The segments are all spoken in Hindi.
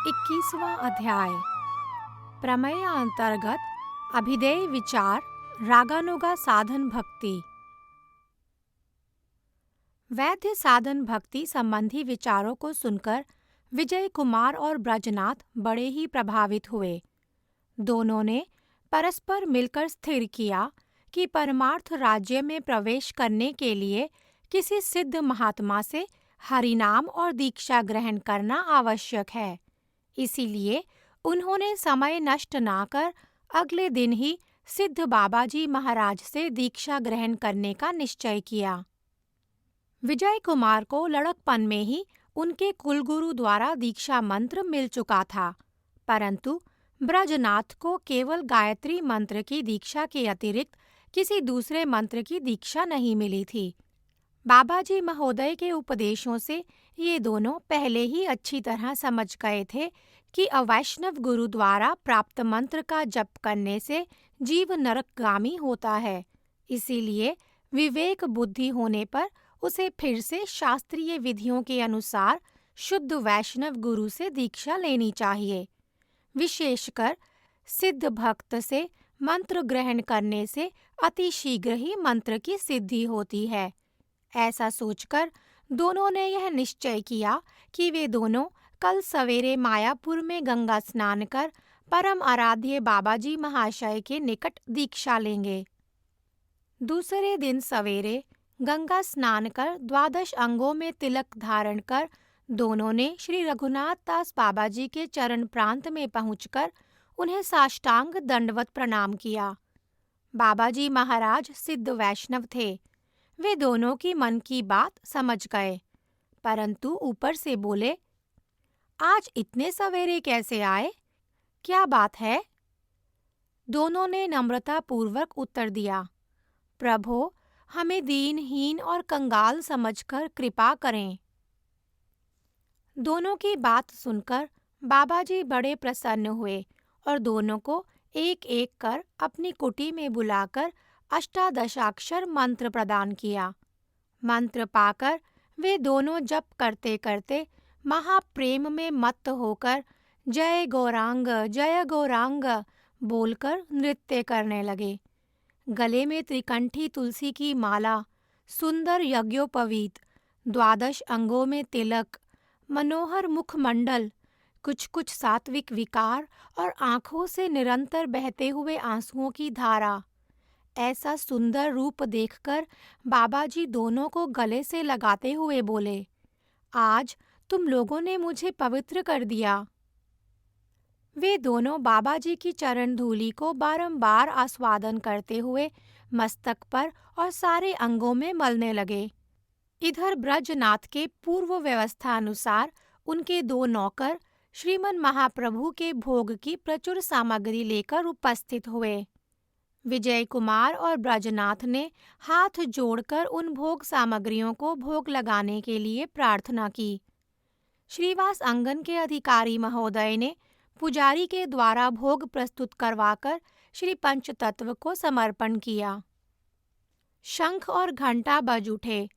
21वां अध्याय। प्रमेय अंतर्गत अभिधेय विचार, रागानुगा साधन भक्ति। वैद्य साधन भक्ति संबंधी विचारों को सुनकर विजय कुमार और ब्रजनाथ बड़े ही प्रभावित हुए। दोनों ने परस्पर मिलकर स्थिर किया कि परमार्थ राज्य में प्रवेश करने के लिए किसी सिद्ध महात्मा से हरिनाम और दीक्षा ग्रहण करना आवश्यक है। इसीलिए उन्होंने समय नष्ट ना कर अगले दिन ही सिद्ध बाबाजी महाराज से दीक्षा ग्रहण करने का निश्चय किया। विजय कुमार को लड़कपन में ही उनके कुलगुरु द्वारा दीक्षा मंत्र मिल चुका था, परंतु ब्रजनाथ को केवल गायत्री मंत्र की दीक्षा के अतिरिक्त किसी दूसरे मंत्र की दीक्षा नहीं मिली थी। बाबाजी महोदय के उपदेशों से ये दोनों पहले ही अच्छी तरह समझ गए थे कि अवैष्णव गुरु द्वारा प्राप्त मंत्र का जप करने से जीव नरकगामी होता है। इसीलिए विवेक बुद्धि होने पर उसे फिर से शास्त्रीय विधियों के अनुसार शुद्ध वैष्णव गुरु से दीक्षा लेनी चाहिए। विशेषकर सिद्ध भक्त से मंत्र ग्रहण करने से अति शीघ्र ही मंत्र की सिद्धि होती है। ऐसा सोचकर दोनों ने यह निश्चय किया कि वे दोनों कल सवेरे मायापुर में गंगा स्नान कर परम आराध्य बाबाजी महाशय के निकट दीक्षा लेंगे। दूसरे दिन सवेरे गंगा स्नान कर 12 अंगों में तिलक धारण कर दोनों ने श्री रघुनाथ दास बाबाजी के चरण प्रांत में पहुंचकर उन्हें साष्टांग दंडवत प्रणाम किया। बाबाजी महाराज सिद्ध वैष्णव थे। वे दोनों की मन की बात समझ गए, परंतु ऊपर से बोले, आज इतने सवेरे कैसे आए? क्या बात है? दोनों ने नम्रता पूर्वक उत्तर दिया, प्रभो, हमें दीनहीन और कंगाल समझकर कृपा करें। दोनों की बात सुनकर बाबाजी बड़े प्रसन्न हुए और दोनों को एक एक कर अपनी कुटी में बुलाकर अष्टादशाक्षर मंत्र प्रदान किया। मंत्र पाकर वे दोनों जप करते करते महाप्रेम में मत्त होकर जय गौरांग बोलकर नृत्य करने लगे। गले में त्रिकंठी तुलसी की माला, सुंदर यज्ञोपवीत, 12 अंगों में तिलक, मनोहर मुखमंडल, कुछ सात्विक विकार और आंखों से निरंतर बहते हुए आंसुओं की धारा। ऐसा सुंदर रूप देखकर बाबाजी दोनों को गले से लगाते हुए बोले, आज तुम लोगों ने मुझे पवित्र कर दिया। वे दोनों बाबाजी की चरण धूलि को बारंबार आस्वादन करते हुए मस्तक पर और सारे अंगों में मलने लगे। इधर ब्रजनाथ के पूर्व व्यवस्था अनुसार उनके 2 नौकर श्रीमन महाप्रभु के भोग की प्रचुर सामग्री लेकर उपस्थित हुए। विजय कुमार और ब्रजनाथ ने हाथ जोड़कर उन भोग सामग्रियों को भोग लगाने के लिए प्रार्थना की। श्रीवास अंगन के अधिकारी महोदय ने पुजारी के द्वारा भोग प्रस्तुत करवाकर श्री पंचतत्व को समर्पण किया। शंख और घंटा बज उठे।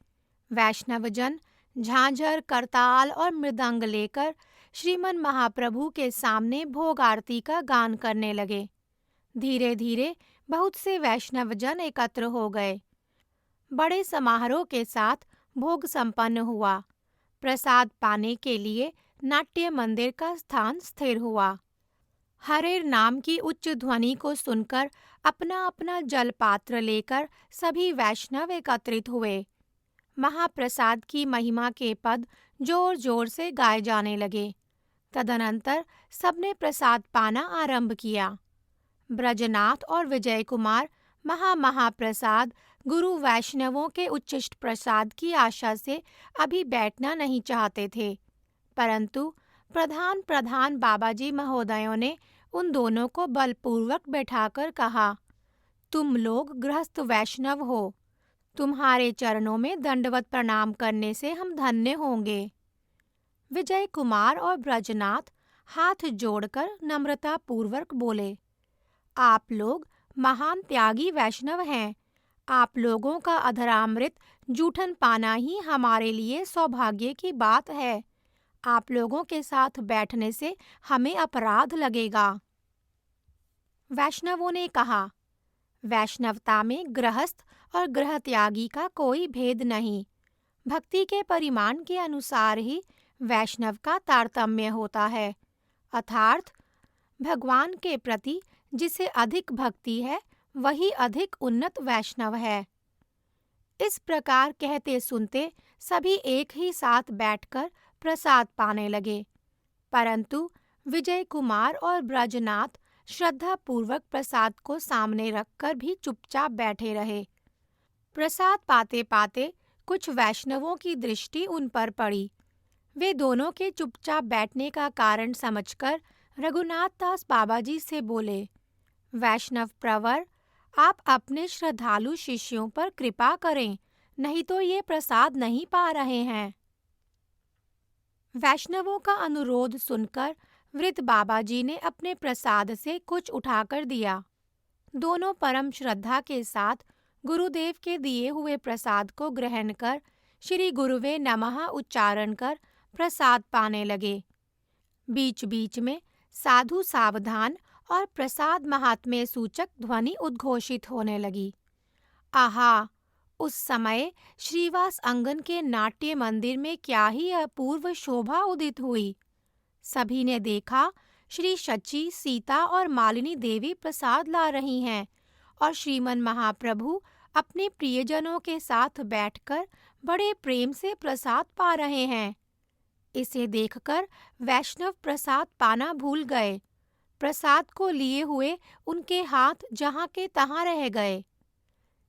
वैष्णवजन झांझर, करताल और मृदंग लेकर श्रीमन महाप्रभु के सामने भोग आरती का गान करने लगे। धीरे धीरे बहुत से वैष्णवजन एकत्र हो गए। बड़े समारोह के साथ भोग संपन्न हुआ। प्रसाद पाने के लिए नाट्य मंदिर का स्थान स्थिर हुआ। हरेर नाम की उच्च ध्वनि को सुनकर अपना अपना जलपात्र लेकर सभी वैष्णव एकत्रित हुए। महाप्रसाद की महिमा के पद जोर जोर से गाए जाने लगे। तदनंतर सबने प्रसाद पाना आरंभ किया। ब्रजनाथ और विजय कुमार महाप्रसाद गुरु वैष्णवों के उच्चिष्ट प्रसाद की आशा से अभी बैठना नहीं चाहते थे, परंतु प्रधान बाबाजी महोदयों ने उन दोनों को बलपूर्वक बैठाकर कहा, तुम लोग गृहस्थ वैष्णव हो, तुम्हारे चरणों में दंडवत प्रणाम करने से हम धन्य होंगे। विजय कुमार और ब्रजनाथ हाथ जोड़कर नम्रता पूर्वक बोले, आप लोग महान त्यागी वैष्णव हैं। आप लोगों का अधरामृत जूठन पाना ही हमारे लिए सौभाग्य की बात है। आप लोगों के साथ बैठने से हमें अपराध लगेगा। वैष्णवों ने कहा, वैष्णवता में गृहस्थ और गृहत्यागी का कोई भेद नहीं। भक्ति के परिमाण के अनुसार ही वैष्णव का तारतम्य होता है, अर्थात भगवान के प्रति जिसे अधिक भक्ति है वही अधिक उन्नत वैष्णव है। इस प्रकार कहते सुनते सभी एक ही साथ बैठकर प्रसाद पाने लगे, परंतु विजय कुमार और ब्रजनाथ श्रद्धा पूर्वक प्रसाद को सामने रखकर भी चुपचाप बैठे रहे। प्रसाद पाते पाते कुछ वैष्णवों की दृष्टि उन पर पड़ी। वे दोनों के चुपचाप बैठने का कारण समझकर रघुनाथ दास बाबा जी से बोले, वैष्णव प्रवर, आप अपने श्रद्धालु शिष्यों पर कृपा करें, नहीं तो ये प्रसाद नहीं पा रहे हैं। वैष्णवों का अनुरोध सुनकर वृद्ध बाबा जी ने अपने प्रसाद से कुछ उठाकर दिया। दोनों परम श्रद्धा के साथ गुरुदेव के दिए हुए प्रसाद को ग्रहण कर श्री गुरुवे नमः उच्चारण कर प्रसाद पाने लगे। बीच बीच में साधु सावधान और प्रसाद महात्म्य सूचक ध्वनि उद्घोषित होने लगी। आहा! उस समय श्रीवास अंगन के नाट्य मंदिर में क्या ही अपूर्व शोभा उदित हुई। सभी ने देखा श्री शची, सीता और मालिनी देवी प्रसाद ला रही हैं और श्रीमन महाप्रभु अपने प्रियजनों के साथ बैठकर बड़े प्रेम से प्रसाद पा रहे हैं। इसे देखकर वैष्णव प्रसाद पाना भूल गए। प्रसाद को लिए हुए उनके हाथ जहाँ के तहाँ रह गए।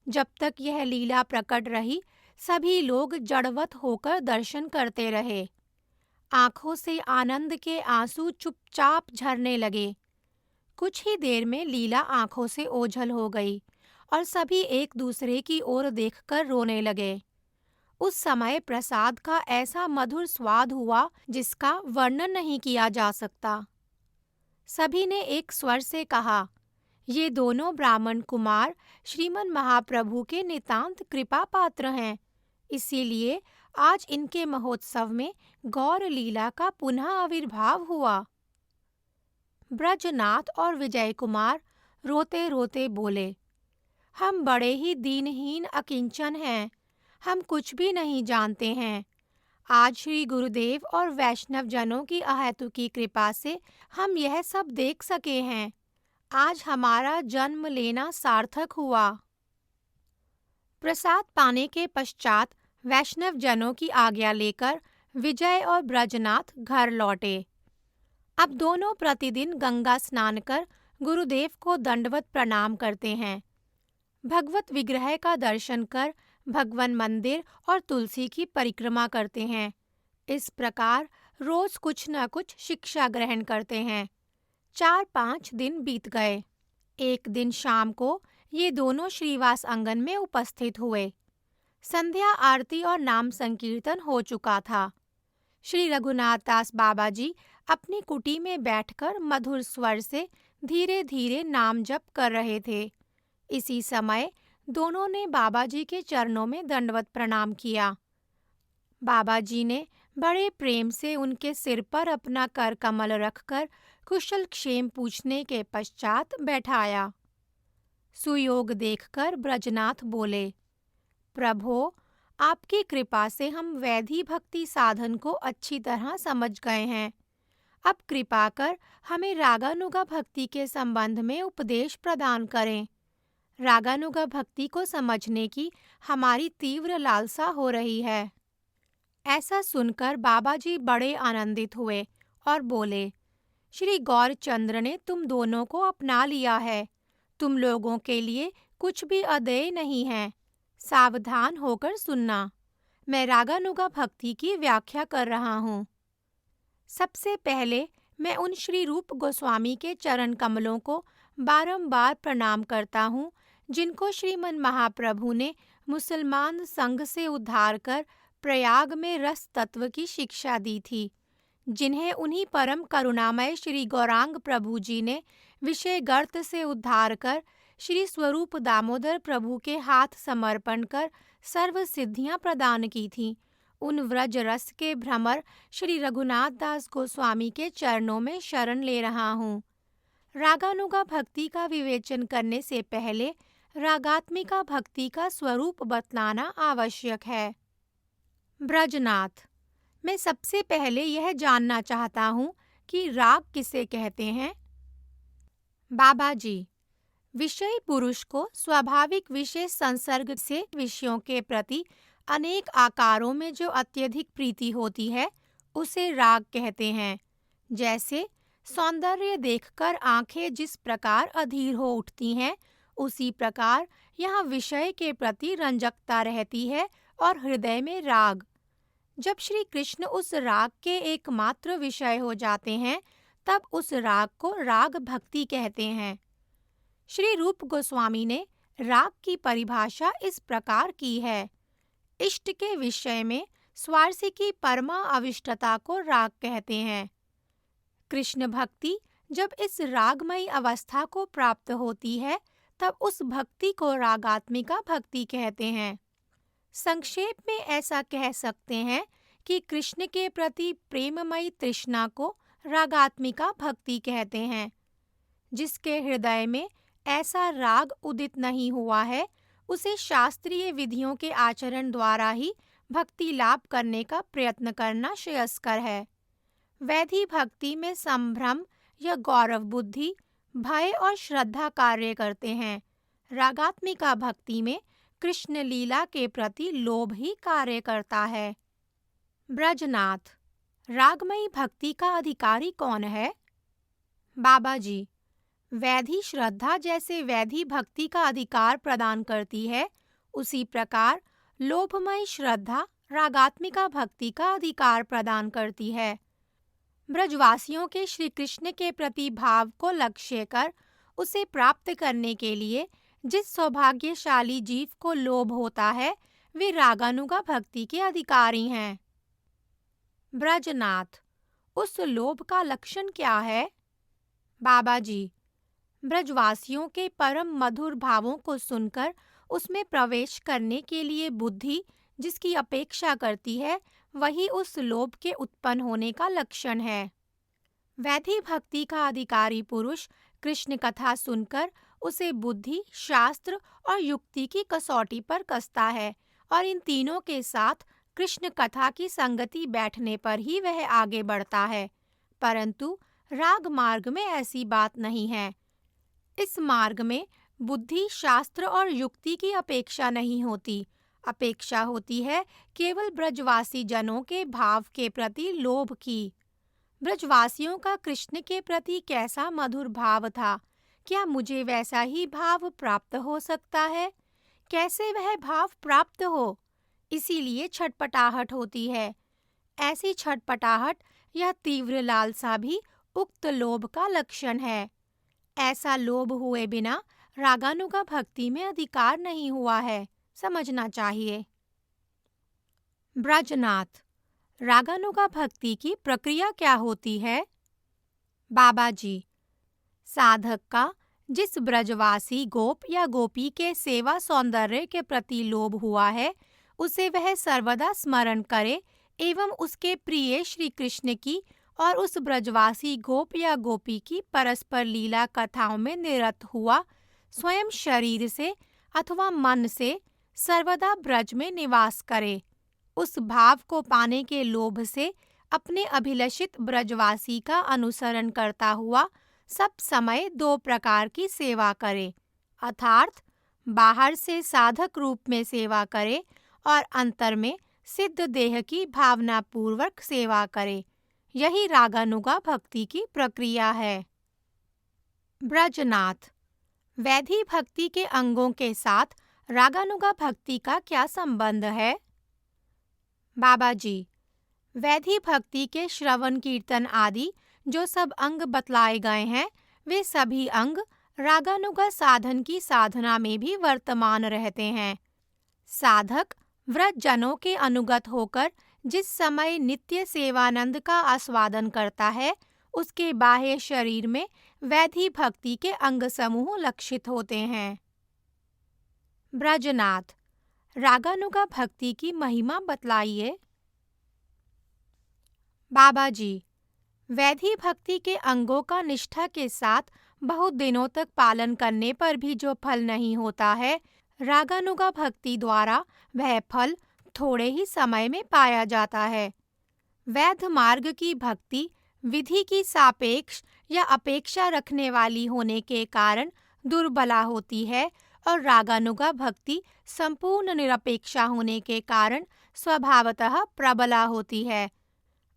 जब तक यह लीला प्रकट रही, सभी लोग जड़वत होकर दर्शन करते रहे। आंखों से आनंद के आंसू चुपचाप झरने लगे। कुछ ही देर में लीला आंखों से ओझल हो गई और सभी एक दूसरे की ओर देखकर रोने लगे। उस समय प्रसाद का ऐसा मधुर स्वाद हुआ जिसका वर्णन नहीं किया जा सकता। सभी ने एक स्वर से कहा, ये दोनों ब्राह्मण कुमार श्रीमन महाप्रभु के नितांत कृपा पात्र हैं, इसीलिए आज इनके महोत्सव में गौर लीला का पुनः आविर्भाव हुआ। ब्रजनाथ और विजय कुमार रोते रोते बोले, हम बड़े ही दीनहीन अकिंचन हैं, हम कुछ भी नहीं जानते हैं। आज श्री गुरुदेव और वैष्णव जनों की अहेतुकी कृपा से हम यह सब देख सके हैं। आज हमारा जन्म लेना सार्थक हुआ। प्रसाद पाने के पश्चात वैष्णव जनों की आज्ञा लेकर विजय और ब्रजनाथ घर लौटे। अब दोनों प्रतिदिन गंगा स्नान कर गुरुदेव को दंडवत प्रणाम करते हैं। भगवत विग्रह का दर्शन कर भगवन मंदिर और तुलसी की परिक्रमा करते हैं। इस प्रकार रोज कुछ न कुछ शिक्षा ग्रहण करते हैं। 4-5 दिन बीत गए। एक दिन शाम को ये दोनों श्रीवास आंगन में उपस्थित हुए। संध्या आरती और नाम संकीर्तन हो चुका था। श्री रघुनाथ दास बाबा जी अपनी कुटी में बैठकर मधुर स्वर से धीरे धीरे नाम जप कर रहे थे। इसी समय दोनों ने बाबा जी के चरणों में दंडवत प्रणाम किया। बाबा जी ने बड़े प्रेम से उनके सिर पर अपना कर कमल रखकर कुशल क्षेम पूछने के पश्चात बैठाया। सुयोग देखकर ब्रजनाथ बोले, प्रभो, आपकी कृपा से हम वैधि भक्ति साधन को अच्छी तरह समझ गए हैं। अब कृपा कर हमें रागानुगा भक्ति के संबंध में उपदेश प्रदान करें। रागानुगा भक्ति को समझने की हमारी तीव्र लालसा हो रही है। ऐसा सुनकर बाबा जी बड़े आनंदित हुए और बोले, श्री गौरचंद्र ने तुम दोनों को अपना लिया है। तुम लोगों के लिए कुछ भी अदेय नहीं है। सावधान होकर सुनना। मैं रागानुगा भक्ति की व्याख्या कर रहा हूँ। सबसे पहले मैं उन श्री रूप गोस्वामी के चरण कमलों को बारंबार प्रणाम करता हूँ, जिनको श्रीमन महाप्रभु ने मुसलमान संघ से उद्धार कर प्रयाग में रस तत्व की शिक्षा दी थी, जिन्हें उन्हीं परम करुणामय श्री गौरांग प्रभु जी ने विषय गर्त से उद्धार कर श्री स्वरूप दामोदर प्रभु के हाथ समर्पण कर सर्व सिद्धियां प्रदान की थीं। उन व्रज रस के भ्रमर श्री रघुनाथ दास गोस्वामी के चरणों में शरण ले रहा हूँ। रागानुगा भक्ति का विवेचन करने से पहले रागात्मिका भक्ति का स्वरूप बतलाना आवश्यक है। ब्रजनाथ, मैं सबसे पहले यह जानना चाहता हूँ कि राग किसे कहते हैं। बाबा जी, विषयी पुरुष को स्वाभाविक विषय संसर्ग से विषयों के प्रति अनेक आकारों में जो अत्यधिक प्रीति होती है उसे राग कहते हैं। जैसे सौंदर्य देखकर आंखें जिस प्रकार अधीर हो उठती हैं, उसी प्रकार यहाँ विषय के प्रति रंजकता रहती है और हृदय में राग। जब श्री कृष्ण उस राग के एकमात्र विषय हो जाते हैं, तब उस राग को राग भक्ति कहते हैं। श्री रूप गोस्वामी ने राग की परिभाषा इस प्रकार की है। इष्ट के विषय में स्वार्सिकी परमा अविष्टता को राग कहते हैं। कृष्ण भक्ति जब इस रागमयी अवस्था को प्राप्त होती है, तब उस भक्ति को रागात्मिका भक्ति कहते हैं। संक्षेप में ऐसा कह सकते हैं कि कृष्ण के प्रति प्रेममयी तृष्णा को रागात्मिका भक्ति कहते हैं। जिसके हृदय में ऐसा राग उदित नहीं हुआ है, उसे शास्त्रीय विधियों के आचरण द्वारा ही भक्ति लाभ करने का प्रयत्न करना श्रेयस्कर है। वैधि भक्ति में संभ्रम या गौरव बुद्धि, भय और श्रद्धा कार्य करते हैं। रागात्मिका भक्ति में कृष्ण लीला के प्रति लोभ ही कार्य करता है। ब्रजनाथ, रागमयी भक्ति का अधिकारी कौन है? बाबा जी, वैधि श्रद्धा जैसे वैधि भक्ति का अधिकार प्रदान करती है, उसी प्रकार लोभमयी श्रद्धा रागात्मिका भक्ति का अधिकार प्रदान करती है। ब्रजवासियों के श्री कृष्ण के प्रति भाव को लक्ष्य कर उसे प्राप्त करने के लिए जिस सौभाग्यशाली जीव को लोभ होता है, वे रागानुगा भक्ति के अधिकारी हैं। ब्रजनाथ, उस लोभ का लक्षण क्या है? बाबा जी, ब्रजवासियों के परम मधुर भावों को सुनकर उसमें प्रवेश करने के लिए बुद्धि जिसकी अपेक्षा करती है, वही उस लोभ के उत्पन्न होने का लक्षण है। वैधि भक्ति का अधिकारी पुरुष कृष्ण कथा सुनकर उसे बुद्धि, शास्त्र और युक्ति की कसौटी पर कसता है और इन तीनों के साथ कृष्ण कथा की संगति बैठने पर ही वह आगे बढ़ता है। परंतु राग मार्ग में ऐसी बात नहीं है। इस मार्ग में बुद्धि, शास्त्र और युक्ति की अपेक्षा नहीं होती। अपेक्षा होती है केवल ब्रजवासी जनों के भाव के प्रति लोभ की। ब्रजवासियों का कृष्ण के प्रति कैसा मधुर भाव था, क्या मुझे वैसा ही भाव प्राप्त हो सकता है? कैसे वह भाव प्राप्त हो? इसीलिए छटपटाहट होती है। ऐसी छटपटाहट या तीव्र लालसा भी उक्त लोभ का लक्षण है। ऐसा लोभ हुए बिना रागानुगा भक्ति में अधिकार नहीं हुआ है, समझना चाहिए। ब्रजनाथ, रागानुगा भक्ति की प्रक्रिया क्या होती है? बाबा जी, साधक का जिस ब्रजवासी गोप या गोपी के सेवा सौंदर्य के प्रति लोभ हुआ है, उसे वह सर्वदा स्मरण करे एवं उसके प्रिय श्री कृष्ण की और उस ब्रजवासी गोप या गोपी की परस्पर लीला कथाओं में निरत हुआ स्वयं शरीर से अथवा मन से सर्वदा ब्रज में निवास करे। उस भाव को पाने के लोभ से अपने अभिलषित ब्रजवासी का अनुसरण करता हुआ सब समय दो प्रकार की सेवा करे, अर्थात बाहर से साधक रूप में सेवा करे और अंतर में सिद्ध देह की भावना पूर्वक सेवा करे। यही रागानुगा भक्ति की प्रक्रिया है। ब्रजनाथ, वैधि भक्ति के अंगों के साथ रागानुगा भक्ति का क्या संबंध है? बाबा जी, वैधि भक्ति के श्रवण कीर्तन आदि जो सब अंग बतलाए गए हैं, वे सभी अंग रागानुगा साधन की साधना में भी वर्तमान रहते हैं। साधक व्रत जनों के अनुगत होकर जिस समय नित्य सेवानंद का आस्वादन करता है, उसके बाह्य शरीर में वैधि भक्ति के अंग समूह लक्षित होते हैं। ब्रजनाथ, रागानुगा भक्ति की महिमा बतलाइए। बाबा जी, वैधि भक्ति के अंगों का निष्ठा के साथ बहुत दिनों तक पालन करने पर भी जो फल नहीं होता है, रागानुगा भक्ति द्वारा वह फल थोड़े ही समय में पाया जाता है। वैध मार्ग की भक्ति विधि की सापेक्ष या अपेक्षा रखने वाली होने के कारण दुर्बला होती है और रागानुगा भक्ति संपूर्ण निरपेक्षा होने के कारण स्वभावतः प्रबला होती है।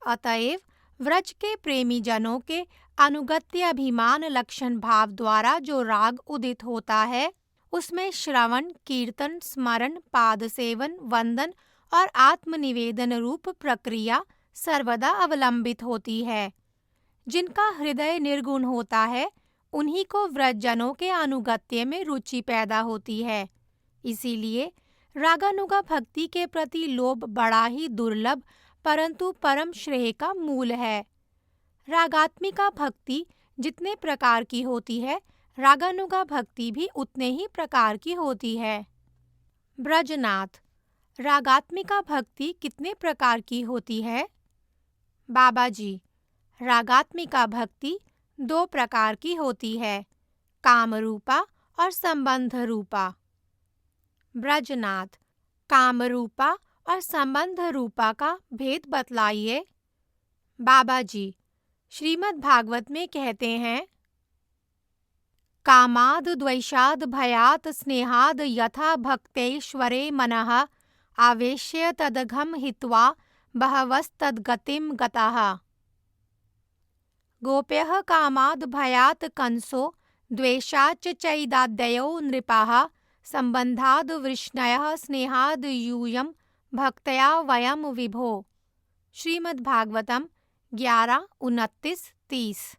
अतएव व्रज के प्रेमी जनों के अनुगत्य अभिमान लक्षण भाव द्वारा जो राग उदित होता है, उसमें श्रवण, कीर्तन, स्मरण, पाद सेवन, वंदन और आत्मनिवेदन रूप प्रक्रिया सर्वदा अवलंबित होती है। जिनका हृदय निर्गुण होता है, उन्हीं को व्रजजनों के अनुगत्य में रुचि पैदा होती है। इसीलिए रागानुगा भक्ति के प्रति लोभ बड़ा ही दुर्लभ परंतु परम श्रेय का मूल है। रागात्मिका भक्ति जितने प्रकार की होती है, रागानुगा भक्ति भी उतने ही प्रकार की होती है। ब्रजनाथ, रागात्मिका भक्ति कितने प्रकार की होती है? बाबा जी, रागात्मिका भक्ति 2 प्रकार की होती है, काम रूपा और संबंध रूपा। ब्रजनाथ, काम रूपा और संबंध रूपा का भेद बतलाइए। बाबा जी, श्रीमद् भागवत में कहते हैं, कामाद द्वेषाद भयात स्नेहाद यथा भक्तेश्वरे मनः आवेश्य तदघम हित्वा बहवस्तद्गतिं गताः। गोप्यः कामाद भयात कंसो द्वेषाच्च चैदाद्ययो नृपाः संबंधाद वृष्णयः स्नेहाद यूयं भक्तया वयम विभो। श्रीमद् भागवतम 11:29-30।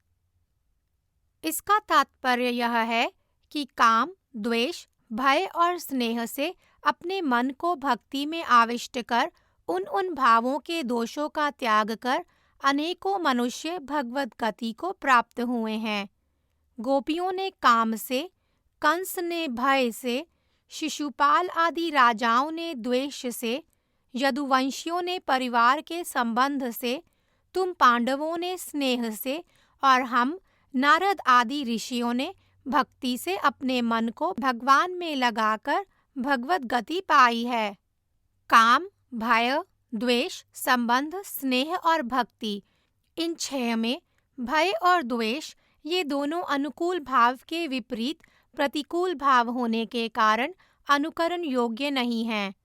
इसका तात्पर्य यह है कि काम, द्वेष, भय और स्नेह से अपने मन को भक्ति में आविष्ट कर उन भावों के दोषों का त्याग कर अनेकों मनुष्य भगवत गति को प्राप्त हुए हैं। गोपियों ने काम से, कंस ने भय से, शिशुपाल आदि राजाओं ने द्वेष से, यदुवंशियों ने परिवार के संबंध से, तुम पांडवों ने स्नेह से और हम नारद आदि ऋषियों ने भक्ति से अपने मन को भगवान में लगाकर भगवत गति पाई है। काम, भय, द्वेष, संबंध, स्नेह और भक्ति, इन 6 में भय और द्वेष ये दोनों अनुकूल भाव के विपरीत प्रतिकूल भाव होने के कारण अनुकरण योग्य नहीं हैं।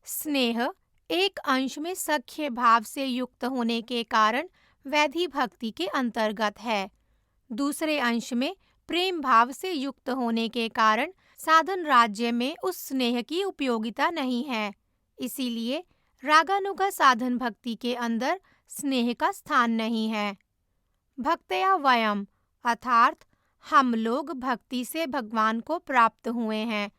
स्नेह एक अंश में सख्य भाव से युक्त होने के कारण वैधि भक्ति के अंतर्गत है, दूसरे अंश में प्रेम भाव से युक्त होने के कारण साधन राज्य में उस स्नेह की उपयोगिता नहीं है। इसीलिए रागानुगा साधन भक्ति के अंदर स्नेह का स्थान नहीं है। भक्तया वयम अर्थात हम लोग भक्ति से भगवान को प्राप्त हुए हैं।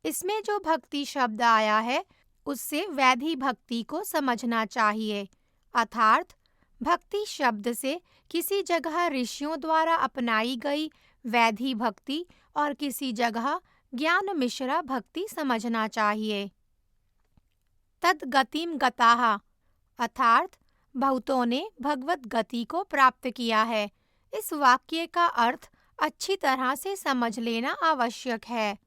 इसमें जो भक्ति शब्द आया है, उससे वैधि भक्ति को समझना चाहिए। अर्थात भक्ति शब्द से किसी जगह ऋषियों द्वारा अपनाई गई वैधि भक्ति और किसी जगह ज्ञान मिश्रा भक्ति समझना चाहिए। तद्गतिम गताः अर्थात बहुतों ने भगवत गति को प्राप्त किया है। इस वाक्य का अर्थ अच्छी तरह से समझ लेना आवश्यक है।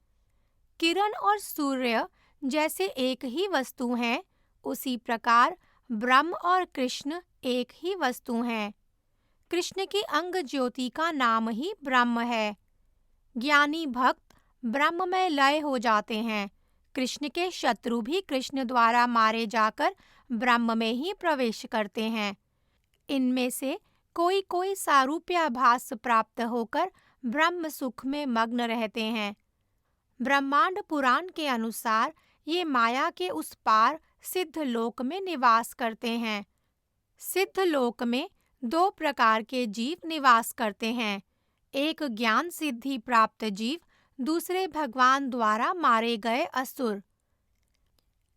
किरण और सूर्य जैसे एक ही वस्तु हैं, उसी प्रकार ब्रह्म और कृष्ण एक ही वस्तु हैं। कृष्ण की अंग ज्योति का नाम ही ब्रह्म है। ज्ञानी भक्त ब्रह्म में लय हो जाते हैं। कृष्ण के शत्रु भी कृष्ण द्वारा मारे जाकर ब्रह्म में ही प्रवेश करते हैं। इनमें से कोई कोई सारूप्याभास प्राप्त होकर ब्रह्म सुख में मग्न रहते हैं। ब्रह्मांड पुराण के अनुसार ये माया के उस पार सिद्ध लोक में निवास करते हैं। सिद्ध लोक में 2 प्रकार के जीव निवास करते हैं, एक ज्ञान सिद्धि प्राप्त जीव, दूसरे भगवान द्वारा मारे गए असुर।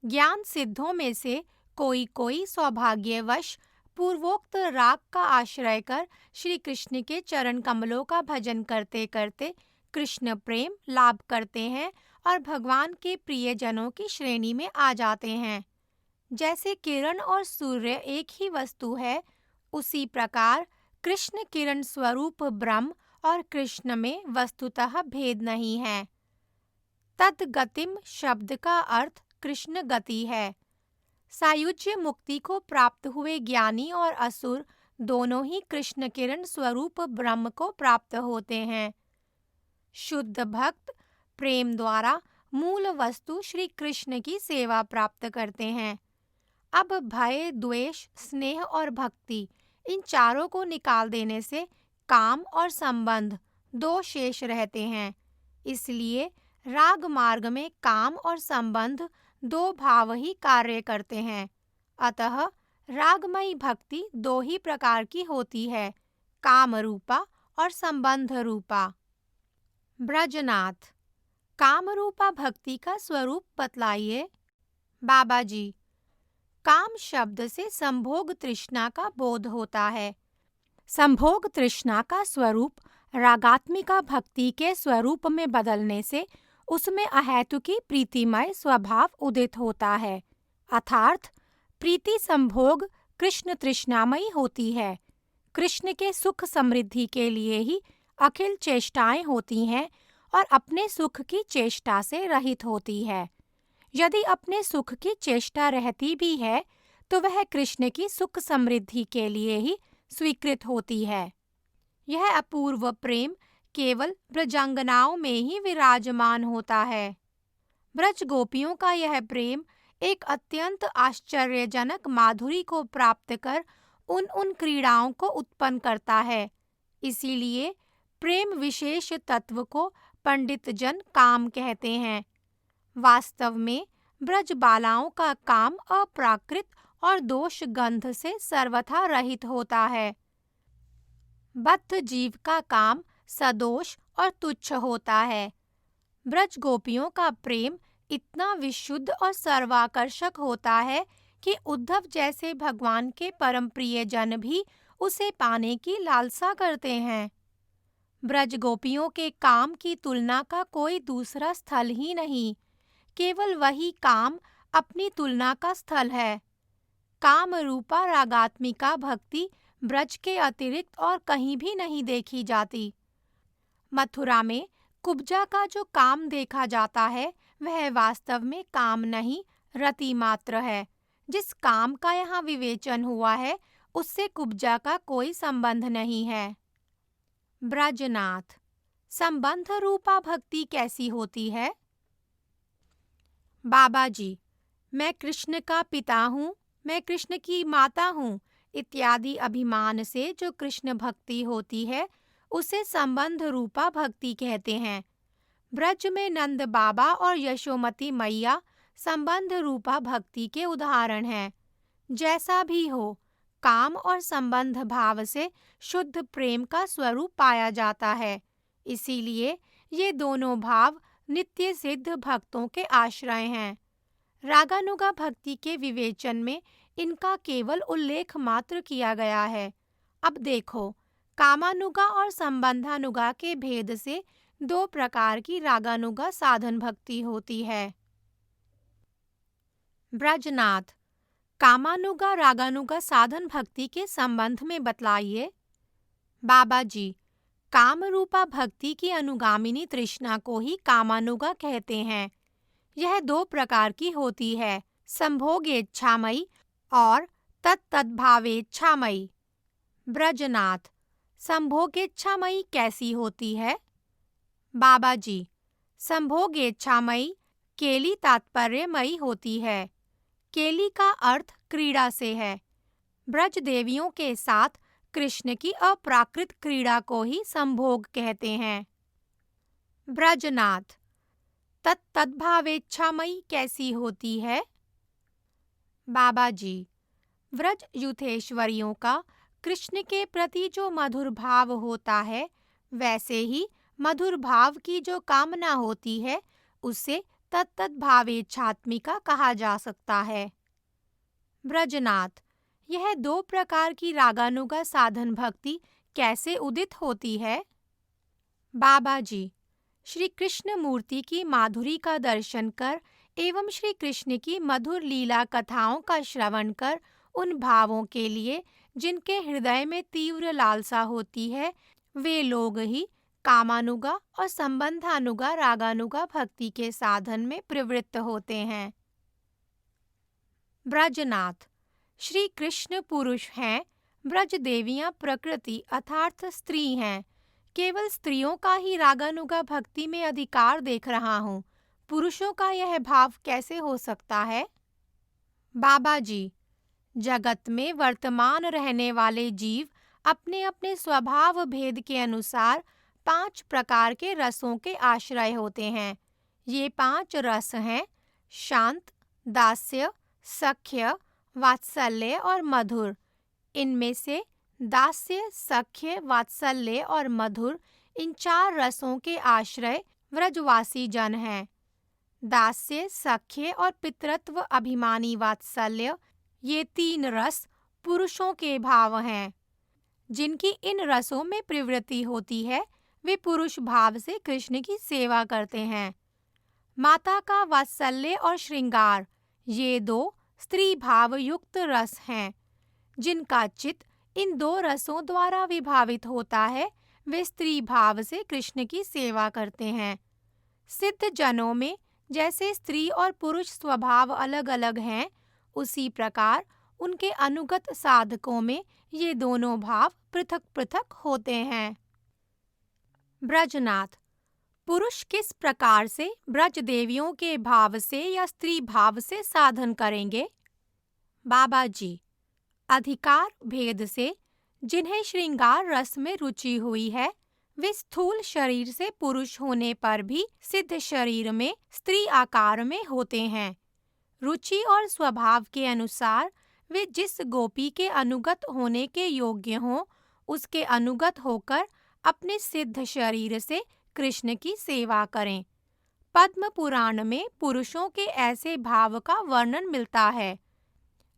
ज्ञान सिद्धों में से कोई कोई सौभाग्यवश पूर्वोक्त राग का आश्रय कर श्री कृष्ण के चरण कमलों का भजन करते करते कृष्ण प्रेम लाभ करते हैं और भगवान के प्रियजनों की श्रेणी में आ जाते हैं। जैसे किरण और सूर्य एक ही वस्तु है, उसी प्रकार कृष्ण किरण स्वरूप ब्रह्म और कृष्ण में वस्तुतः भेद नहीं है। तद्गतिम शब्द का अर्थ कृष्ण गति है। सायुज्य मुक्ति को प्राप्त हुए ज्ञानी और असुर दोनों ही कृष्ण किरण स्वरूप ब्रह्म को प्राप्त होते हैं। शुद्ध भक्त प्रेम द्वारा मूल वस्तु श्री कृष्ण की सेवा प्राप्त करते हैं। अब भय, द्वेष, स्नेह और भक्ति, इन चारों को निकाल देने से काम और संबंध दो शेष रहते हैं। इसलिए राग मार्ग में काम और संबंध दो भाव ही कार्य करते हैं। अतः रागमयी भक्ति दो ही प्रकार की होती है, काम रूपा और संबंध रूपा। ब्रजनाथ, काम रूपा भक्ति का स्वरूप बतलाइए। बाबा जी, काम शब्द से संभोग तृष्णा का बोध होता है। संभोग तृष्णा का स्वरूप रागात्मिका भक्ति के स्वरूप में बदलने से उसमें अहेतुकी प्रीतिमय स्वभाव उदित होता है। अर्थात प्रीति संभोग कृष्ण तृष्णामयी होती है। कृष्ण के सुख समृद्धि के लिए ही अखिल चेष्टाएं होती हैं और अपने सुख की चेष्टा से रहित होती है। यदि अपने सुख की चेष्टा रहती भी है तो वह कृष्ण की सुख समृद्धि के लिए ही स्वीकृत होती है। यह अपूर्व प्रेम केवल ब्रजांगनाओं में ही विराजमान होता है। ब्रज गोपियों का यह प्रेम एक अत्यंत आश्चर्यजनक माधुरी को प्राप्त कर उन क्रीड़ाओं को उत्पन्न करता है। इसीलिए प्रेम विशेष तत्व को पंडित जन काम कहते हैं। वास्तव में ब्रज बालाओं का काम अप्राकृत और दोष गंध से सर्वथा रहित होता है। बद्ध जीव का काम सदोष और तुच्छ होता है। ब्रज गोपियों का प्रेम इतना विशुद्ध और सर्वाकर्षक होता है कि उद्धव जैसे भगवान के परम प्रिय जन भी उसे पाने की लालसा करते हैं। ब्रज गोपियों के काम की तुलना का कोई दूसरा स्थल ही नहीं, केवल वही काम अपनी तुलना का स्थल है। काम रूपा रागात्मिका भक्ति ब्रज के अतिरिक्त और कहीं भी नहीं देखी जाती। मथुरा में कुब्जा का जो काम देखा जाता है वह वास्तव में काम नहीं, रति मात्र है। जिस काम का यहाँ विवेचन हुआ है उससे कुब्जा का कोई संबंध नहीं है। ब्रजनाथ, संबंध रूपा भक्ति कैसी होती है? बाबा जी, मैं कृष्ण का पिता हूँ, मैं कृष्ण की माता हूँ इत्यादि अभिमान से जो कृष्ण भक्ति होती है उसे संबंध रूपा भक्ति कहते हैं। ब्रज में नंद बाबा और यशोमती मैया संबंध रूपा भक्ति के उदाहरण हैं। जैसा भी हो, काम और संबंध भाव से शुद्ध प्रेम का स्वरूप पाया जाता है। इसीलिए ये दोनों भाव नित्य सिद्ध भक्तों के आश्रय हैं। रागानुगा भक्ति के विवेचन में इनका केवल उल्लेख मात्र किया गया है। अब देखो, कामानुगा और संबंधानुगा के भेद से दो प्रकार की रागानुगा साधन भक्ति होती है। ब्रजनाथ, कामानुगा रागानुगा साधन भक्ति के संबंध में बतलाइए। बाबा जी, काम रूपा भक्ति की अनुगामिनी तृष्णा को ही कामानुगा कहते हैं। यह दो प्रकार की होती है, संभोगेच्छामयी और तत्तद्भावेच्छामयी। ब्रजनाथ, संभोगेच्छामयी कैसी होती है? बाबा जी, संभोगेच्छामयी केली तात्पर्यमयी होती है। केली का अर्थ क्रीड़ा से है। ब्रज देवियों के साथ कृष्ण की अप्राकृत क्रीड़ा को ही संभोग कहते हैं। ब्रजनाथ, तत्तद्भावेच्छामयी कैसी होती है? बाबा जी, व्रज युथेश्वरियों का कृष्ण के प्रति जो मधुर भाव होता है वैसे ही मधुर भाव की जो कामना होती है उसे तत्तद्भावेच्छात्मिका कहा जा सकता है। ब्रजनाथ, यह दो प्रकार की रागानुगा साधन भक्ति कैसे उदित होती है? बाबा जी, श्री कृष्ण मूर्ति की माधुरी का दर्शन कर एवं श्री कृष्ण की मधुर लीला कथाओं का श्रवण कर उन भावों के लिए जिनके हृदय में तीव्र लालसा होती है, वे लोग ही कामानुगा और संबंधानुगा रागानुगा भक्ति के साधन में प्रवृत्त होते हैं। ब्रजनाथ, श्री कृष्ण पुरुष हैं, ब्रज देवियां प्रकृति अर्थात स्त्री हैं। केवल स्त्रियों का ही रागानुगा भक्ति में अधिकार देख रहा हूँ। पुरुषों का यह भाव कैसे हो सकता है? बाबा जी, जगत में वर्तमान रहने वाले जीव अपने अपने स्वभाव भेद के अनुसार 5 प्रकार के रसों के आश्रय होते हैं। ये 5 रस हैं: शांत, दास्य, सख्य, वात्सल्य और मधुर। इनमें से दास्य, सख्य, वात्सल्य और मधुर, इन 4 रसों के आश्रय व्रजवासी जन हैं। दास्य, सख्य और पितृत्व अभिमानी वात्सल्य, ये 3 रस पुरुषों के भाव हैं। जिनकी इन रसों में प्रवृत्ति होती है, वे पुरुष भाव से कृष्ण की सेवा करते हैं। माता का वात्सल्य और श्रृंगार, ये 2 स्त्री भाव युक्त रस हैं। जिनका चित्त इन 2 रसों द्वारा विभावित होता है, वे स्त्री भाव से कृष्ण की सेवा करते हैं। सिद्ध जनों में जैसे स्त्री और पुरुष स्वभाव अलग अलग हैं, उसी प्रकार उनके अनुगत साधकों में ये दोनों भाव पृथक पृथक होते हैं। ब्रजनाथ, पुरुष किस प्रकार से ब्रज देवियों के भाव से या स्त्री भाव से साधन करेंगे? बाबा जी, अधिकार भेद से जिन्हें श्रृंगार रस में रुचि हुई है, वे स्थूल शरीर से पुरुष होने पर भी सिद्ध शरीर में स्त्री आकार में होते हैं। रुचि और स्वभाव के अनुसार वे जिस गोपी के अनुगत होने के योग्य हों, उसके अनुगत होकर अपने सिद्ध शरीर से कृष्ण की सेवा करें। पद्म पुराण में पुरुषों के ऐसे भाव का वर्णन मिलता है।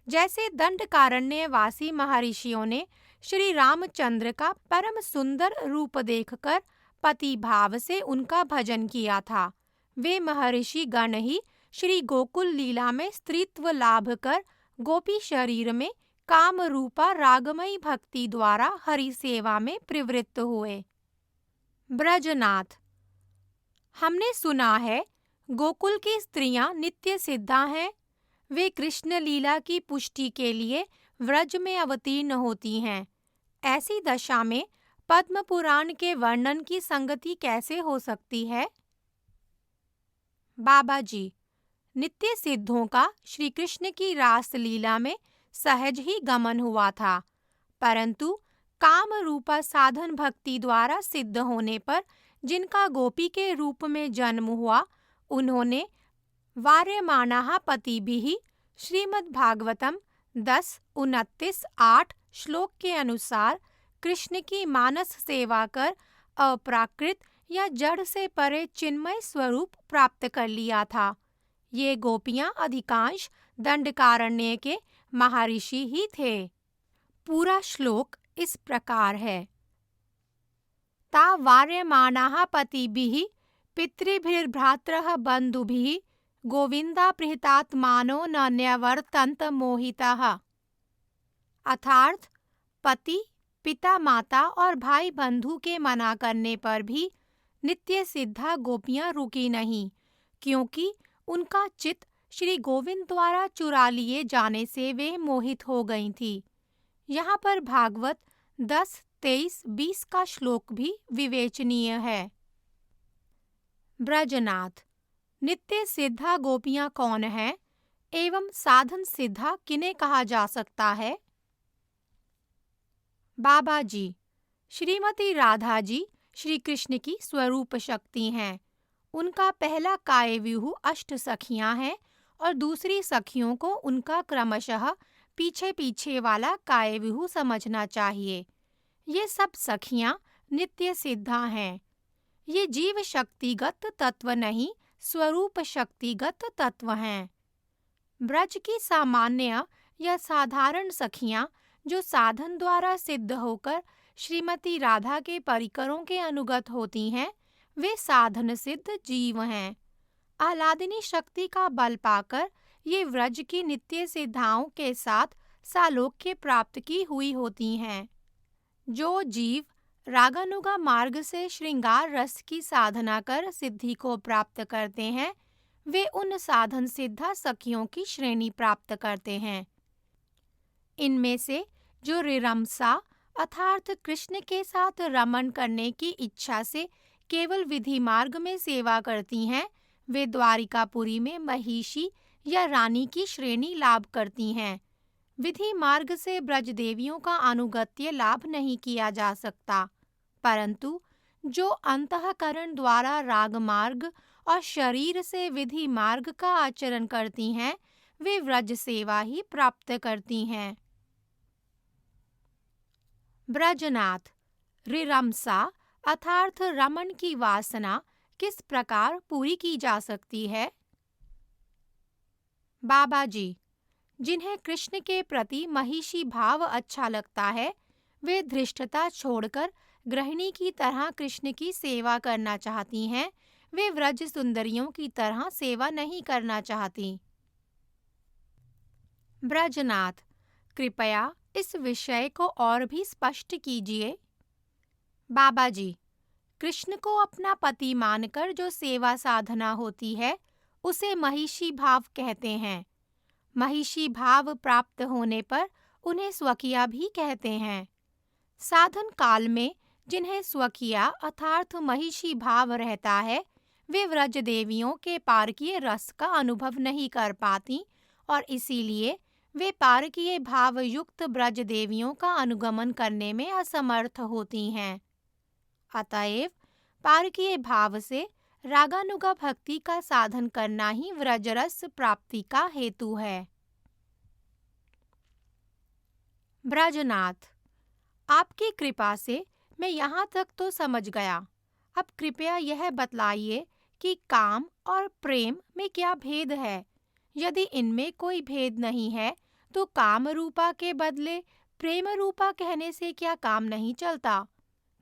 जैसे दंडकारण्यवासी महर्षियों ने श्री रामचंद्र का परम सुंदर रूप देखकर पति भाव से उनका भजन किया था, वे महर्षि गण ही श्री गोकुल लीला में स्त्रीत्व लाभ कर गोपी शरीर में काम रूपा रागमयी भक्ति द्वारा हरि सेवा में प्रवृत्त हुए। ब्रजनाथ, हमने सुना है गोकुल की स्त्रियां नित्य सिद्धा हैं। वे कृष्ण लीला की पुष्टि के लिए व्रज में अवतीर्ण होती हैं। ऐसी दशा में पद्म पुराण के वर्णन की संगति कैसे हो सकती है? बाबा जी, नित्य सिद्धों का श्री कृष्ण की रास लीला में सहज ही गमन हुआ था, परंतु काम रूपा साधन भक्ति द्वारा सिद्ध होने पर जिनका गोपी के रूप में जन्म हुआ, उन्होंने वार्यमाणाः पतिभिः श्रीमद् भागवतम 10:29-8 श्लोक के अनुसार कृष्ण की मानस सेवा कर अप्राकृत या जड़ से परे चिन्मय स्वरूप प्राप्त कर लिया था। ये गोपियां अधिकांश दंडकारण्य के महर्षि ही थे। पूरा श्लोक इस प्रकार है: ता वार्यमाणाः पतिभिः पितृभिर्भ्रातरः बन्धुभिः गोविन्दापहृतात्मानो न न्यवर्तन्त मोहिताः। अर्थात पति, पिता, माता और भाई बंधु के मना करने पर भी नित्य सिद्धा गोपियां रुकी नहीं, क्योंकि उनका चित्त श्री गोविंद द्वारा चुरा लिए जाने से वे मोहित हो गई थी। यहाँ पर भागवत 10, 23, 20 का श्लोक भी विवेचनीय है। ब्रजनाथ, नित्य सिद्धा गोपियां कौन हैं एवं साधन सिद्धा किन्हें कहा जा सकता है? बाबा जी, श्रीमती राधा जी श्री कृष्ण की स्वरूप शक्ति हैं। उनका पहला कायव्यूह 8 सखियां हैं और दूसरी सखियों को उनका क्रमशः पीछे पीछे वाला कायव्यूह समझना चाहिए। ये सब सखियां नित्य सिद्धा हैं। ये जीव शक्तिगत तत्व नहीं, स्वरूप शक्तिगत तत्व हैं। ब्रज की सामान्य या साधारण सखियां जो साधन द्वारा सिद्ध होकर श्रीमती राधा के परिकरों के अनुगत होती हैं, वे साधन सिद्ध जीव हैं। आह्लादिनी शक्ति का बल पाकर ये व्रज की नित्य सिद्धाओं के साथ सालोक्य प्राप्त की हुई होती हैं। जो जीव रागानुगा मार्ग से श्रृंगार रस की साधना कर सिद्धि को प्राप्त करते हैं, वे उन साधन सिद्धा सखियों की श्रेणी प्राप्त करते हैं। इनमें से जो रिरमसा अर्थात कृष्ण के साथ रमण करने की इच्छा से केवल विधि मार्ग में सेवा करती हैं, वे द्वारिकापुरी में महिषी या रानी की श्रेणी लाभ करती हैं। विधि मार्ग से ब्रज देवियों का अनुगत्य लाभ नहीं किया जा सकता, परंतु जो अंतःकरण द्वारा राग मार्ग और शरीर से विधि मार्ग का आचरण करती हैं, वे व्रज सेवा ही प्राप्त करती हैं। ब्रजनाथ, रिरमसा अर्थात रमन की वासना किस प्रकार पूरी की जा सकती है? बाबा जी, जिन्हें कृष्ण के प्रति महिषी भाव अच्छा लगता है, वे धृष्टता छोड़कर गृहिणी की तरह कृष्ण की सेवा करना चाहती हैं। वे व्रज सुंदरियों की तरह सेवा नहीं करना चाहती। ब्रजनाथ, कृपया इस विषय को और भी स्पष्ट कीजिए। बाबा जी, कृष्ण को अपना पति मानकर जो सेवा साधना होती है, उसे महिषी भाव कहते हैं। महिषी भाव प्राप्त होने पर उन्हें स्वकिया भी कहते हैं। साधन काल में जिन्हें स्वकिया अर्थात महिषी भाव रहता है, वे व्रज देवियों के पारकीय रस का अनुभव नहीं कर पाती और इसीलिए वे पारकीय भाव युक्त ब्रज देवियों का अनुगमन करने में असमर्थ होती हैं। अतएव पारकीय भाव से रागानुगा भक्ति का साधन करना ही व्रजरस प्राप्ति का हेतु है। ब्रजनाथ, आपकी कृपा से मैं यहाँ तक तो समझ गया। अब कृपया यह बतलाइए कि काम और प्रेम में क्या भेद है। यदि इनमें कोई भेद नहीं है, तो काम रूपा के बदले प्रेम रूपा कहने से क्या काम नहीं चलता?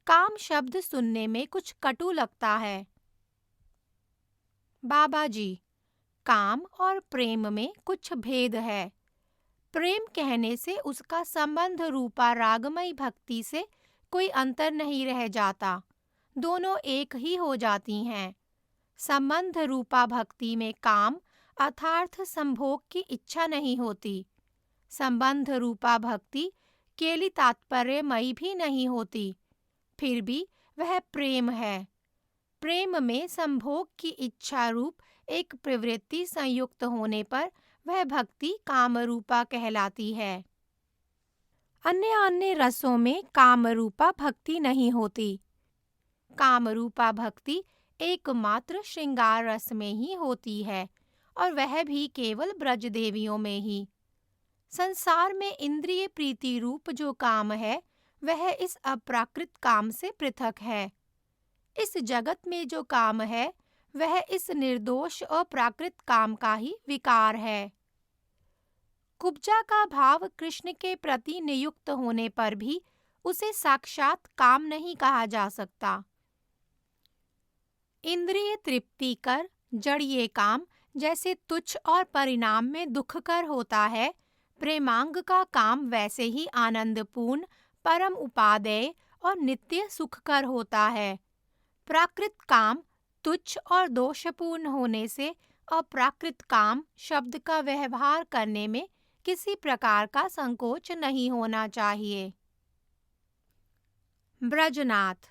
काम शब्द सुनने में कुछ कटु लगता है। बाबा जी, काम और प्रेम में कुछ भेद है। प्रेम कहने से उसका संबंध रूपा रागमयी भक्ति से कोई अंतर नहीं रह जाता, दोनों एक ही हो जाती हैं। संबंध रूपा भक्ति में काम अर्थात संभोग की इच्छा नहीं होती। संबंध रूपा भक्ति केवल तात्पर्यमयी भी नहीं होती, फिर भी वह प्रेम है। प्रेम में संभोग की इच्छा रूप एक प्रवृत्ति संयुक्त होने पर वह भक्ति कामरूपा कहलाती है। अन्य अन्य रसों में कामरूपा भक्ति नहीं होती। कामरूपा भक्ति एकमात्र श्रृंगार रस में ही होती है और वह भी केवल ब्रज देवियों में ही। संसार में इंद्रिय प्रीति रूप जो काम है, वह इस अप्राकृत काम से पृथक है। इस जगत में जो काम है, वह इस निर्दोष और प्राकृत काम का ही विकार है। कुब्जा का भाव कृष्ण के प्रति नियुक्त होने पर भी उसे साक्षात काम नहीं कहा जा सकता। इंद्रिय तृप्ति कर जड़िए काम जैसे तुच्छ और परिणाम में दुखकर होता है, प्रेमांग का काम वैसे ही आनंदपूर्ण, परम उपादेय और नित्य सुखकर होता है। प्राकृत काम तुच्छ और दोषपूर्ण होने से अप्राकृत काम शब्द का व्यवहार करने में किसी प्रकार का संकोच नहीं होना चाहिए। ब्रजनाथ,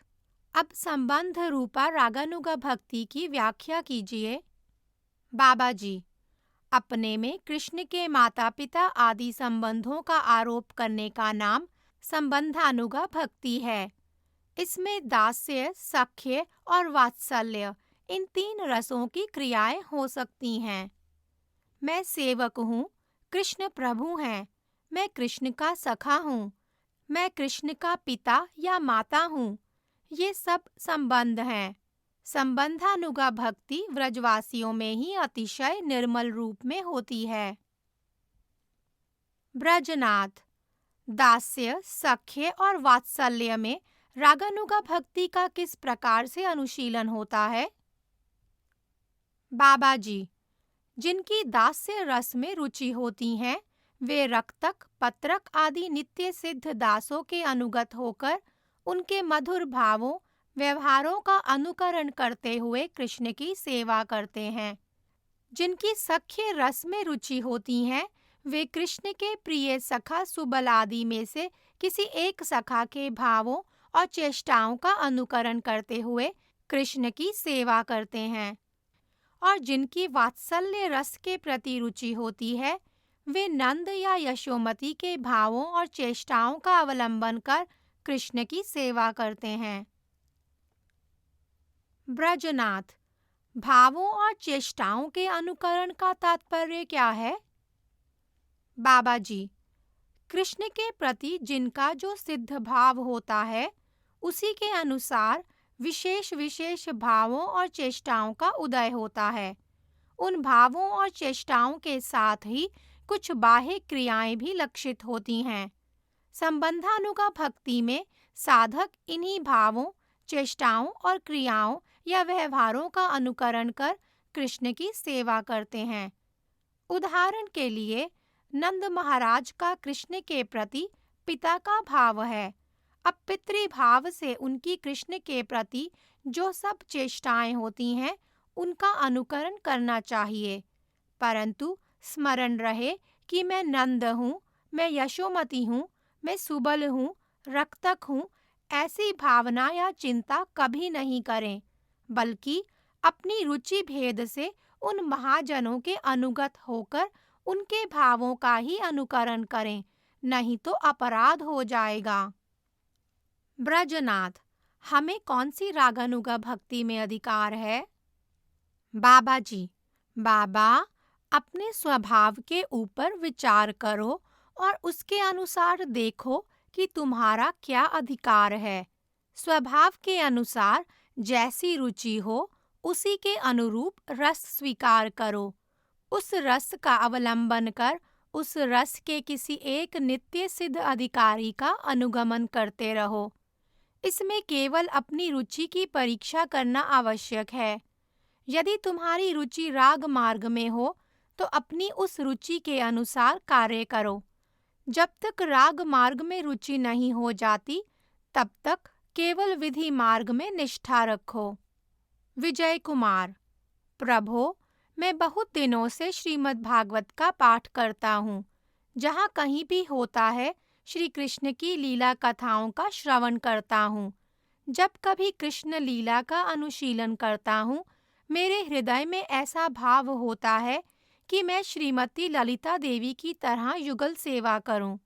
अब संबंध रूपा रागानुगा भक्ति की व्याख्या कीजिए। बाबा जी, अपने में कृष्ण के माता पिता आदि संबंधों का आरोप करने का नाम संबंधानुगा भक्ति है। इसमें दास्य, सख्य और वात्सल्य इन तीन रसों की क्रियाएं हो सकती हैं। मैं सेवक हूँ, कृष्ण प्रभु हैं। मैं कृष्ण का सखा हूँ। मैं कृष्ण का पिता या माता हूँ। ये सब संबंध हैं। संबंधानुगा भक्ति व्रजवासियों में ही अतिशय निर्मल रूप में होती है। ब्रजनाथ, दास्य, सख्य और वात्सल्य में रागानुगा भक्ति का किस प्रकार से अनुशीलन होता है? बाबा जी, जिनकी दास्य रस में रुचि होती हैं, वे रक्तक, पत्रक आदि नित्य सिद्ध दासों के अनुगत होकर उनके मधुर भावों, व्यवहारों का अनुकरण करते हुए कृष्ण की सेवा करते हैं। जिनकी सख्य रस में रुचि होती है, वे कृष्ण के प्रिय सखा सुबल आदि में से किसी एक सखा के भावों और चेष्टाओं का अनुकरण करते हुए कृष्ण की सेवा करते हैं। और जिनकी वात्सल्य रस के प्रति रुचि होती है, वे नंद या यशोमती के भावों और चेष्टाओं का अवलंबन कर कृष्ण की सेवा करते हैं। ब्रजनाथ, भावों और चेष्टाओं के अनुकरण का तात्पर्य क्या है? बाबा जी, कृष्ण के प्रति जिनका जो सिद्ध भाव होता है, उसी के अनुसार विशेष विशेष भावों और चेष्टाओं का उदय होता है। उन भावों और चेष्टाओं के साथ ही कुछ बाह्य क्रियाएं भी लक्षित होती हैं। संबंधानुगा भक्ति में साधक इन्हीं भावों, चेष्टाओं और क्रियाओं या व्यवहारों का अनुकरण कर कृष्ण की सेवा करते हैं। उदाहरण के लिए, नंद महाराज का कृष्ण के प्रति पिता का भाव है। अब पितृभाव से उनकी कृष्ण के प्रति जो सब चेष्टाएं होती हैं, उनका अनुकरण करना चाहिए। परंतु स्मरण रहे कि मैं नंद हूँ, मैं यशोमती हूँ, मैं सुबल हूँ, रक्तक हूँ, ऐसी भावना या चिंता कभी नहीं करें, बल्कि अपनी रुचि भेद से उन महाजनों के अनुगत होकर उनके भावों का ही अनुकरण करें, नहीं तो अपराध हो जाएगा। ब्रजनाथ, हमें कौन सी रागानुगा भक्ति में अधिकार है? बाबा जी, बाबा, अपने स्वभाव के ऊपर विचार करो और उसके अनुसार देखो कि तुम्हारा क्या अधिकार है। स्वभाव के अनुसार जैसी रुचि हो, उसी के अनुरूप रस स्वीकार करो। उस रस का अवलंबन कर उस रस के किसी एक नित्य सिद्ध अधिकारी का अनुगमन करते रहो। इसमें केवल अपनी रुचि की परीक्षा करना आवश्यक है। यदि तुम्हारी रुचि राग मार्ग में हो, तो अपनी उस रुचि के अनुसार कार्य करो। जब तक राग मार्ग में रुचि नहीं हो जाती, तब तक केवल विधि मार्ग में निष्ठा रखो। विजय कुमार, प्रभो, मैं बहुत दिनों से श्रीमद् भागवत का पाठ करता हूँ। जहाँ कहीं भी होता है, श्री कृष्ण की लीला कथाओं का श्रवण करता हूँ। जब कभी कृष्ण लीला का अनुशीलन करता हूँ, मेरे हृदय में ऐसा भाव होता है कि मैं श्रीमती ललिता देवी की तरह युगल सेवा करूं।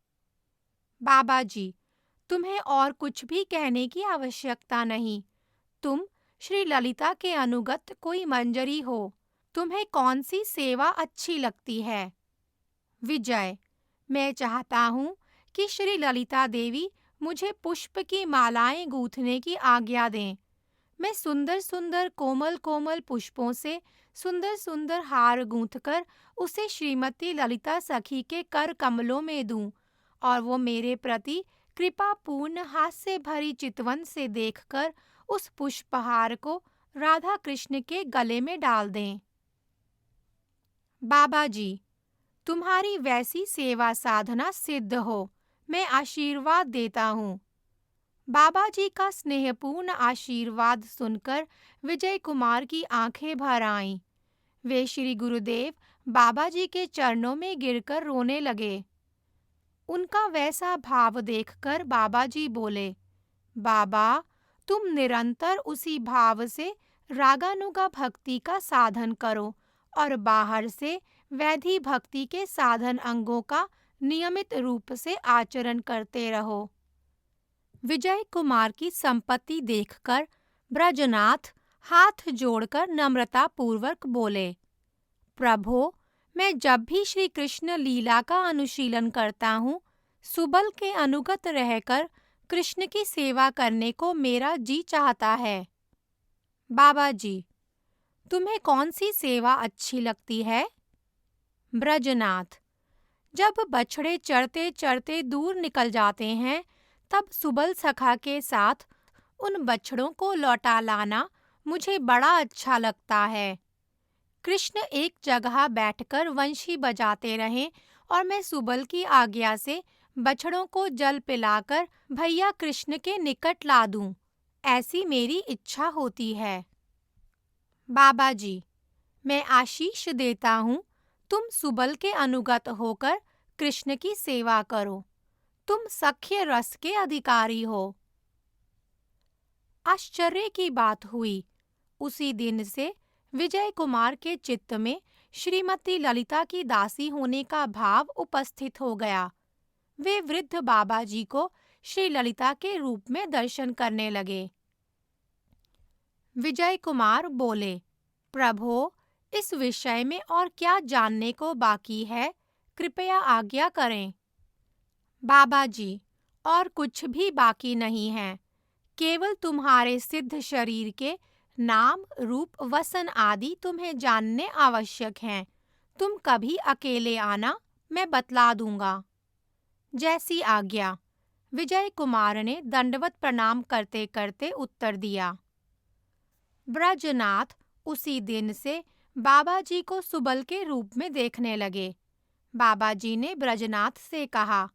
बाबा जी, तुम्हें और कुछ भी कहने की आवश्यकता नहीं। तुम श्री ललिता के अनुगत कोई मंजरी हो। तुम्हें कौन सी सेवा अच्छी लगती है? विजय, मैं चाहता हूँ कि श्री ललिता देवी मुझे पुष्प की मालाएं गूंथने की आज्ञा दें। मैं सुंदर सुंदर कोमल कोमल पुष्पों से सुंदर सुंदर हार गूंथकर उसे श्रीमती ललिता सखी के कर कमलों में दूं और वो मेरे प्रति कृपापूर्ण हास्य भरी चितवन से देखकर उस पुष्पहार को राधा कृष्ण के गले में डाल दें। बाबा जी, तुम्हारी वैसी सेवा साधना सिद्ध हो, मैं आशीर्वाद देता हूँ। बाबा जी का स्नेहपूर्ण आशीर्वाद सुनकर विजय कुमार की आंखें भर आईं। वे श्री गुरुदेव बाबा जी के चरणों में गिरकर रोने लगे। उनका वैसा भाव देखकर बाबा जी बोले, बाबा, तुम निरंतर उसी भाव से रागानुगा भक्ति का साधन करो और बाहर से वैधि भक्ति के साधन अंगों का नियमित रूप से आचरण करते रहो। विजय कुमार की संपत्ति देखकर ब्रजनाथ हाथ जोड़कर नम्रता पूर्वक बोले, प्रभो, मैं जब भी श्री कृष्ण लीला का अनुशीलन करता हूँ, सुबल के अनुगत रहकर कृष्ण की सेवा करने को मेरा जी चाहता है। बाबा जी, तुम्हें कौन सी सेवा अच्छी लगती है? ब्रजनाथ, जब बछड़े चरते चरते दूर निकल जाते हैं, तब सुबल सखा के साथ उन बछड़ों को लौटा लाना मुझे बड़ा अच्छा लगता है। कृष्ण एक जगह बैठकर वंशी बजाते रहें और मैं सुबल की आज्ञा से बछड़ों को जल पिलाकर भैया कृष्ण के निकट ला दूं, ऐसी मेरी इच्छा होती है। बाबा जी, मैं आशीष देता हूँ, तुम सुबल के अनुगत होकर कृष्ण की सेवा करो। तुम सख्य रस के अधिकारी हो। आश्चर्य की बात हुई, उसी दिन से विजय कुमार के चित्त में श्रीमती ललिता की दासी होने का भाव उपस्थित हो गया। वे वृद्ध बाबा जी को श्री ललिता के रूप में दर्शन करने लगे। विजय कुमार बोले, प्रभो, इस विषय में और क्या जानने को बाकी है, कृपया आज्ञा करें। बाबा जी, और कुछ भी बाकी नहीं है, केवल तुम्हारे सिद्ध शरीर के नाम, रूप, वसन आदि तुम्हें जानने आवश्यक हैं। तुम कभी अकेले आना, मैं बतला दूंगा। जैसी आज्ञा, विजय कुमार ने दंडवत प्रणाम करते करते उत्तर दिया। ब्रजनाथ उसी दिन से बाबा जी को सुबल के रूप में देखने लगे। बाबा जी ने ब्रजनाथ से कहा,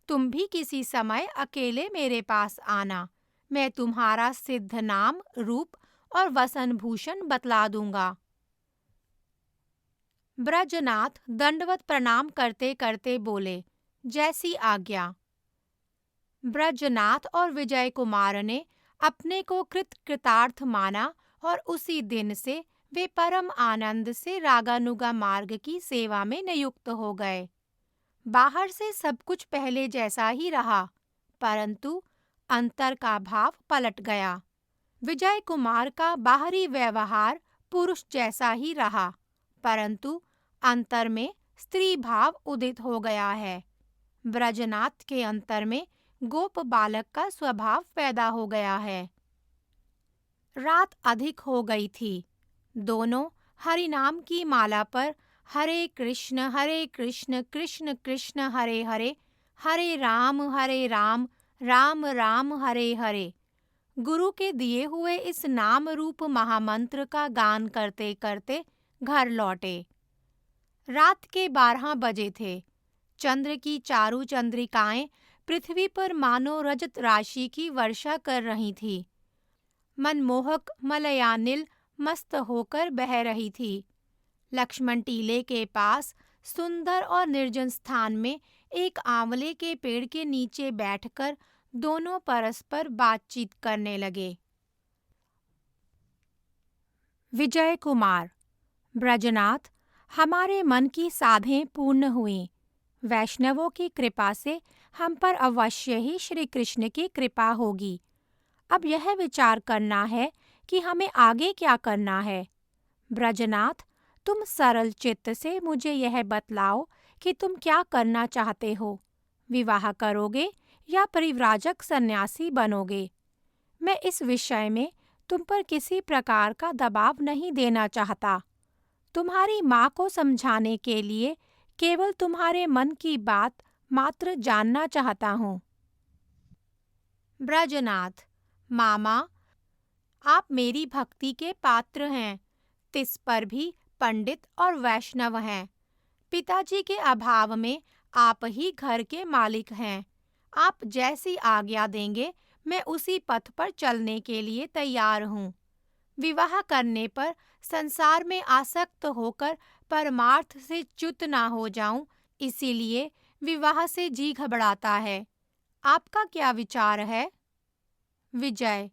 तुम भी किसी समय अकेले मेरे पास आना, मैं तुम्हारा सिद्ध नाम, रूप और वसन भूषण बतला दूंगा। ब्रजनाथ दंडवत प्रणाम करते करते बोले, जैसी आज्ञा। ब्रजनाथ और विजय कुमार ने अपने को कृतार्थ माना और उसी दिन से वे परम आनंद से रागानुगा मार्ग की सेवा में नियुक्त हो गए। बाहर से सब कुछ पहले जैसा ही रहा, परंतु अंतर का भाव पलट गया। विजय कुमार का बाहरी व्यवहार पुरुष जैसा ही रहा, परंतु अंतर में स्त्री भाव उदित हो गया है। ब्रजनाथ के अंतर में गोप बालक का स्वभाव पैदा हो गया है। रात अधिक हो गई थी। दोनों हरि नाम की माला पर हरे कृष्ण कृष्ण कृष्ण हरे हरे, हरे राम राम राम हरे हरे, गुरु के दिए हुए इस नाम रूप महामंत्र का गान करते करते घर लौटे। रात के 12 बजे थे। चंद्र की चारों चंद्रिकाएं पृथ्वी पर मानो रजत राशि की वर्षा कर रही थी। मनमोहक मलयानिल मस्त होकर बह रही थी। लक्ष्मण टीले के पास सुंदर और निर्जन स्थान में एक आंवले के पेड़ के नीचे बैठकर दोनों परस्पर बातचीत करने लगे। विजय कुमार, ब्रजनाथ, हमारे मन की साधें पूर्ण हुई। वैष्णवों की कृपा से हम पर अवश्य ही श्री कृष्ण की कृपा होगी। अब यह विचार करना है कि हमें आगे क्या करना है। ब्रजनाथ, तुम सरल चित्त से मुझे यह बतलाओ कि तुम क्या करना चाहते हो। विवाह करोगे या परिव्राजक सन्यासी बनोगे? मैं इस विषय में तुम पर किसी प्रकार का दबाव नहीं देना चाहता। तुम्हारी माँ को समझाने के लिए केवल तुम्हारे मन की बात मात्र जानना चाहता हूँ। ब्रजनाथ, मामा, आप मेरी भक्ति के पात्र हैं, तिस पर भी पंडित और वैष्णव हैं। पिताजी के अभाव में आप ही घर के मालिक हैं। आप जैसी आज्ञा देंगे, मैं उसी पथ पर चलने के लिए तैयार हूँ। विवाह करने पर संसार में आसक्त होकर परमार्थ से च्युत ना हो जाऊं, इसीलिए विवाह से जी घबराता है। आपका क्या विचार है? विजय,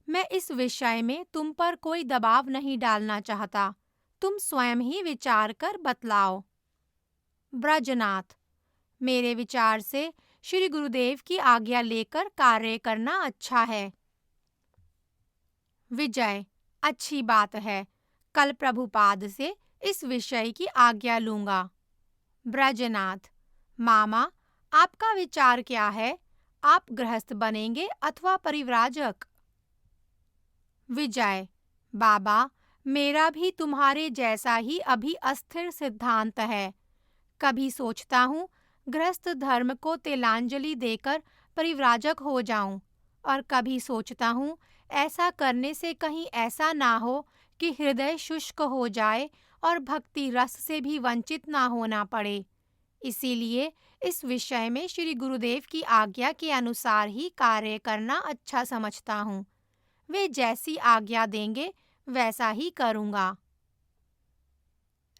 मैं इस विषय में तुम पर कोई दबाव नहीं डालना चाहता। तुम स्वयं ही विचार कर बतलाओ। ब्रजनाथ, मेरे विचार से श्री गुरुदेव की आज्ञा लेकर कार्य करना अच्छा है। विजय, अच्छी बात है। कल प्रभुपाद से इस विषय की आज्ञा लूंगा। ब्रजनाथ, मामा, आपका विचार क्या है? आप गृहस्थ बनेंगे अथवा परिव्राजक? विजय, बाबा, मेरा भी तुम्हारे जैसा ही अभी अस्थिर सिद्धांत है। कभी सोचता हूँ गृहस्थ धर्म को तिलांजलि देकर परिव्राजक हो जाऊं, और कभी सोचता हूँ ऐसा करने से कहीं ऐसा ना हो कि हृदय शुष्क हो जाए और भक्ति रस से भी वंचित ना होना पड़े। इसीलिए इस विषय में श्री गुरुदेव की आज्ञा के अनुसार ही कार्य करना अच्छा समझता हूँ। वे जैसी आज्ञा देंगे वैसा ही करूँगा।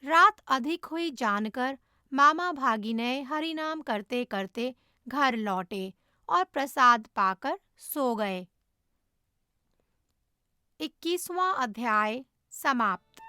रात अधिक हुई जानकर मामा भागिने हरिनाम करते करते घर लौटे और प्रसाद पाकर सो गए। 21वां अध्याय समाप्त।